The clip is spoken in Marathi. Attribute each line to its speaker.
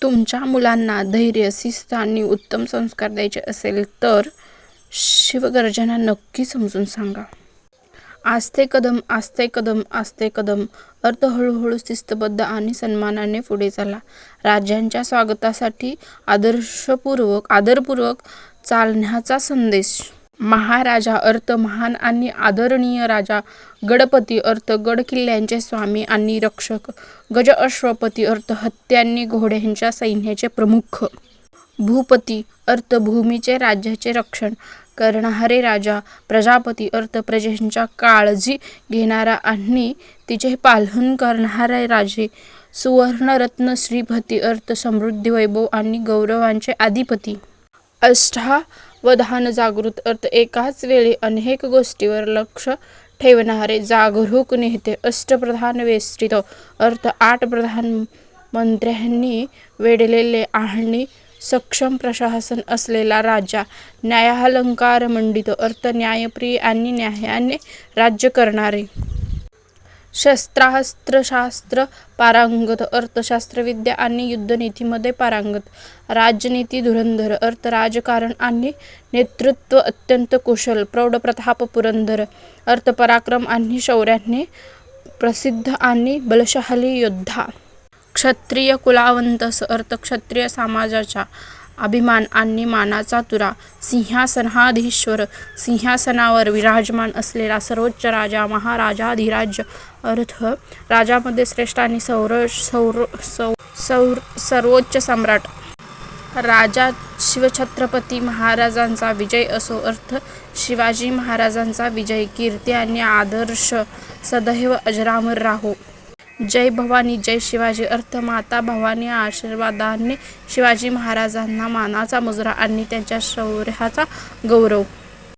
Speaker 1: तुमच्या मुलांना धैर्य, शिस्त आणि उत्तम संस्कार द्यायचे असेल तर शिवगर्जना नक्की समजून सांगा. आस्ते कदम आस्ते कदम आस्ते कदम अर्थ हळूहळू, शिस्तबद्ध आणि सन्मानाने पुढे चला. राज्यांच्या स्वागतासाठी आदरपूर्वक चालण्याचा संदेश. महाराजा अर्थ महान आणि आदरणीय राजा. गडपती अर्थ गड किल्ल्यांचे स्वामी आणि रक्षक. गजअश्वपती अर्थ हत्ती आणि घोड्यांच्या सैन्याचे प्रमुख. भूपती अर्थ भूमीचे राज्याचे रक्षण करणारे राजा. प्रजापती अर्थ प्रजेच्या काळजी घेणारा आणि तिचे पालन करणारे राजे. सुवर्णरत्न श्रीपती अर्थ समृद्धी, वैभव आणि गौरवांचे अधिपती. अष्टावधान जागृत अर्थ एकाच वेळी अनेक गोष्टींवर लक्ष ठेवणारे जागरूक नेते. अष्टप्रधान वेष्टित अर्थ 8 प्रधानमंत्र्यांनी वेढलेले आणि सक्षम प्रशासन असलेला राजा. न्यायालंकार मंडित अर्थ न्यायप्रिय आणि न्यायाने राज्य करणारे. शस्त्रास्त्रशास्त्र पारंगत अर्थ शास्त्रविद्या आणि युद्धनीतीमध्ये पारंगत. राजनीती धुरंधर अर्थ राजकारण आणि नेतृत्व अत्यंत कुशल. प्रौढप्रताप पुरंदर अर्थ पराक्रम आणि शौर्याने प्रसिद्ध आणि बलशाली योद्धा. क्षत्रिय कुलावतंस अर्थ क्षत्रिय समाजाचा अभिमान आणि मानाचा तुरा. सिंहासनाधीश्वर सिंहासनावर विराजमान असलेला सर्वोच्च राजा. महाराजाधिराज अर्थ राजामध्ये श्रेष्ठ आणि सर्वोच्च सम्राट. राजा शिवछत्रपती महाराजांचा विजय असो अर्थ शिवाजी महाराजांचा विजय, कीर्ती आणि आदर्श सदैव अजरामर राहो. जय भवानी जय शिवाजी अर्थ माता भवानी आशीर्वादाने शिवाजी महाराजांना मानाचा मुजरा आणि त्यांच्या शौर्याचा गौरव.